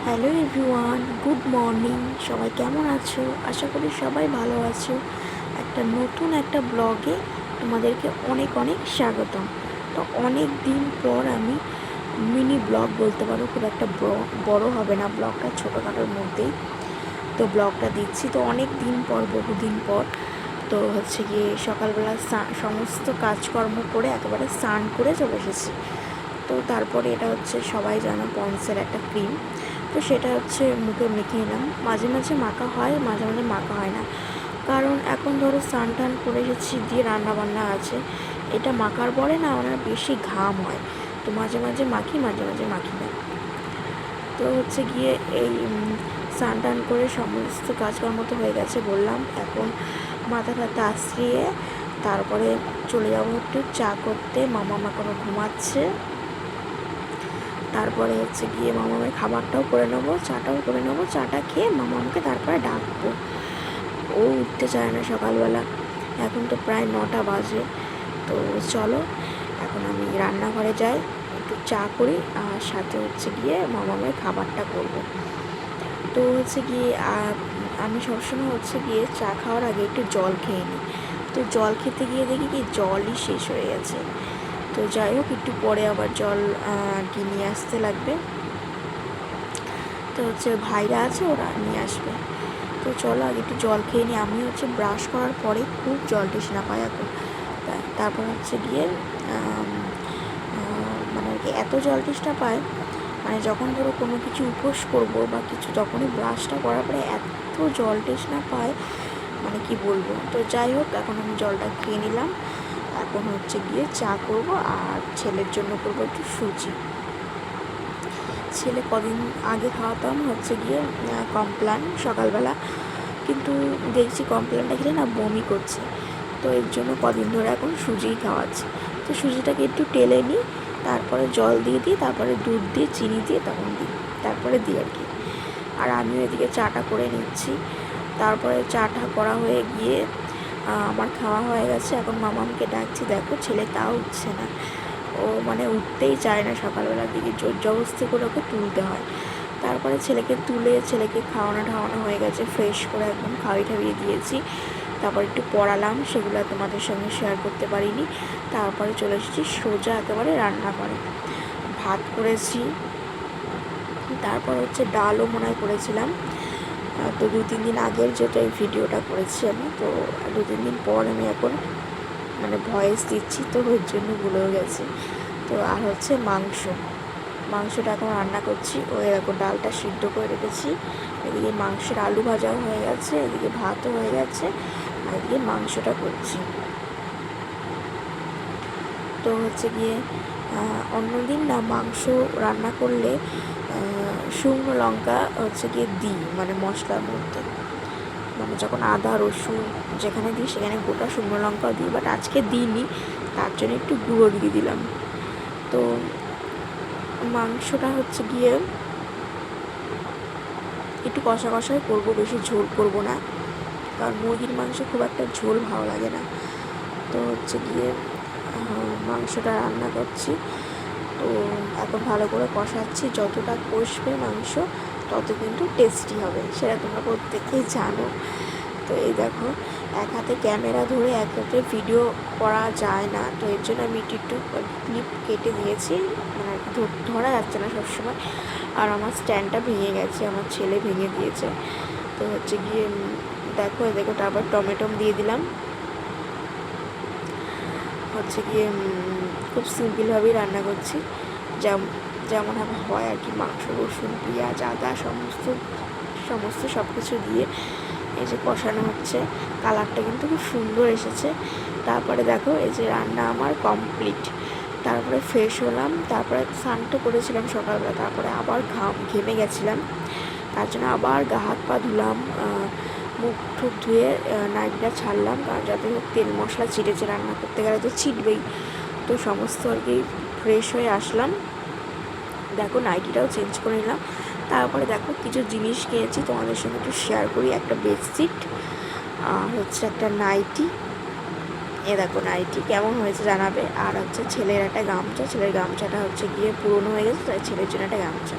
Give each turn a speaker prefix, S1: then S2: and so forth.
S1: Hello everyone, good morning. সবাই কেমন আছো? আশা করি সবাই ভালো আছো। একটা ব্লগে তোমাদেরকে অনেক অনেক স্বাগতম। তো অনেক দিন পর আমি মিনি ব্লগ বলতে পারো, খুব একটা বড় হবে না ব্লগটা, ছোটোখাটোর মধ্যেই তো ব্লগটা দিচ্ছি। তো অনেক দিন পর, বহুদিন পর তো হচ্ছে গিয়ে সকালবেলা সমস্ত কাজকর্ম করে একেবারে স্নান করে চলে এসেছি। তো তারপরে এটা হচ্ছে সবাই জানো পন্ডসের একটা ক্রিম, তো সেটা হচ্ছে মুখে মেখে নিলাম। মাঝে মাঝে মাখা হয়, মাঝে মাঝে মাখা হয় না, কারণ এখন ধরো স্নান টান করে এসেছি, দিয়ে রান্নাবান্না আছে, এটা মাখার পরে না আমার বেশি ঘাম হয়, তো মাঝে মাঝে মাখি, মাঝে মাঝে মাখি না। তো হচ্ছে গিয়ে এই স্নান টান করে সমস্ত কাজকর্ম তো হয়ে গেছে বললাম, এখন মাথা টাথা আশ্রিয়ে তারপরে চলে যাবো একটু চা করতে। মামা এখনো ঘুমাচ্ছে, তারপরে হচ্ছে গিয়ে মামামের খাবারটাও করে নেবো, চাটাও করে নেবো, চাটা খেয়ে মামামকে তারপরে ডাকবো। ও উঠতে চায় না সকালবেলা, এখন তো প্রায় 9টা বাজে। তো চলো এখন আমি রান্নাঘরে যাই, একটু চা করি, আর সাথে হচ্ছে গিয়ে মামামের খাবারটা করব। তো হচ্ছে গিয়ে আমি সবসময় হচ্ছে গিয়ে চা খাওয়ার আগে একটু জল খেয়ে নিই। তো জল খেতে গিয়ে দেখি কি জলই শেষ হয়ে গেছে। তো যাই হোক, একটু পরে আবার জল কি নিয়ে আসতে লাগবে। তো হচ্ছে ভাইরা আছে, ওরা নিয়ে আসবে। তো চলো আগে একটু জল খেয়ে নিই। আমি হচ্ছে ব্রাশ করার পরে খুব জল তৃষ্ণা পাই এখন। তারপর হচ্ছে গিয়ে মানে আর কি এত জল তৃষ্ণা পায়, মানে যখন ধরো কোনো কিছু উপোস করবো বা কিছু, যখনই ব্রাশটা করার পরে এত জল তৃষ্ণা পায়, মানে কি বলবো। তো যাই হোক, এখন আমি জলটা খেয়ে নিলাম। এখন হচ্ছে গিয়ে চা করব, আর ছেলের জন্য করবো একটু সুজি। ছেলে কদিন আগে খাওয়াতাম হচ্ছে গিয়ে কমপ্লান সকালবেলা, কিন্তু দেখছি কমপ্লানটা খেলে না বমি করছে, তো এর জন্য কদিন ধরে এখন সুজিই খাওয়াচ্ছি। তো সুজিটাকে একটু টেলে নিই, তারপরে জল দিয়ে দিই, তারপরে দুধ দিয়ে চিনি দিয়ে তখন দিই, তারপরে দিই আর কি। আর আমিও এদিকে চাটা করে নিচ্ছি। তারপরে চাটা করা হয়ে গিয়ে আমার খাওয়া হয়ে গেছে। এখন মামামকে ডাকছি, দেখো ছেলে তাও উঠছে না, ও মানে উঠতেই চায় না, সকালবেলার দিকে জোর জবরদস্তি করে ওকে তুলতে হয়। তারপরে ছেলেকে তুলে, ছেলেকে খাওয়ানো হয়ে গেছে, ফ্রেশ করে একদম খাইয়ে দিয়েছি। তারপর একটু পড়ালাম, সেগুলো তোমাদের সঙ্গে শেয়ার করতে পারিনি। তারপরে চলে এসেছি সোজা একেবারে রান্না করে। ভাত করেছি, তারপর হচ্ছে ডালও মনে হয় করেছিলাম। তো 2-3 দিন আগের যেটা এই ভিডিওটা করেছি আমি, তো 2-3 দিন পর আমি এখন মানে ভয়েস দিচ্ছি, তো ওর জন্য ভুলেও গেছি। তো আর হচ্ছে মাংসটা এখন রান্না করছি। ও এরকম ডালটা সিদ্ধ করে রেখেছি, এদিকে মাংসের আলু ভাজাও হয়ে গেছে, এদিকে ভাতও হয়ে গেছে, আর এদিকে মাংসটা করছি। তো হচ্ছে গিয়ে অন্যদিন না মাংস রান্না করলে শুকনো লঙ্কা হচ্ছে গিয়ে দিই, মানে মশলার মধ্যে, মানে যখন আদা রসুন যেখানে দিই সেখানে গোটা শুকনো লঙ্কাও দিই, বাট আজকে দিইনি, তার জন্য একটু গুঁড়ো দিয়ে দিলাম। তো মাংসটা হচ্ছে গিয়ে একটু কষা কষাই করবো, বেশি ঝোল করবো না, কারণ মুরগির মাংস খুব একটা ঝোল ভালো লাগে না। তো হচ্ছে গিয়ে মাংসটা রান্না করছি। তো এখন ভালো করে কষাচ্ছি, যতটা কষবে মাংস তত কিন্তু টেস্টি হবে, সেটা তোমরা প্রত্যেকেই জানো। তো এই দেখো, এক হাতে ক্যামেরা ধরে এক হাতে ভিডিও করা যায় না, তো এর জন্য আমি একটু ক্লিপ কেটে দিয়েছি, মানে ধরা যাচ্ছে না সবসময়। আর আমার স্ট্যান্ডটা ভেঙে গেছে, আমার ছেলে ভেঙে দিয়েছে। তো হচ্ছে গিয়ে দেখো তারপর টমেটো দিয়ে দিলাম। হচ্ছে গিয়ে খুব সিম্পলভাবেই রান্না করছি, যেমনভাবে হয় আর কি, মাংস রসুন পেঁয়াজ আদা সমস্ত সব কিছু দিয়ে এই যে কষানো হচ্ছে। কালারটা কিন্তু খুব সুন্দর এসেছে। তারপরে দেখো এই যে রান্না আমার কমপ্লিট। তারপরে ফ্রেশ হলাম, তারপরে স্নানটা করেছিলাম সকালবেলা, তারপরে আবার ঘেমে গেছিলাম, তার জন্য আবার গা হাত পা ধুলাম, মুখ ঠুক ধুয়ে নাইটিটা ছাড়লাম, কারণ যাতে হোক তেল মশলা ছিটেছে, রান্না করতে গেলে তো ছিটবেই। তো সমস্ত আর কি ফ্রেশ হয়ে আসলাম, দেখো নাইটিটাও চেঞ্জ করে নিলাম। তারপরে দেখো কিছু জিনিস কিনেছি, তোমাদের সঙ্গে একটু শেয়ার করি। একটা বেডশিট আর হচ্ছে একটা নাইটি, দেখো নাইটি কেমন হয়েছে জানাবে। আর হচ্ছে ছেলের একটা গামছা, ছেলের গামছাটা হচ্ছে গিয়ে পুরনো হয়ে গেছে, তাই ছেলের জন্য একটা গামছা।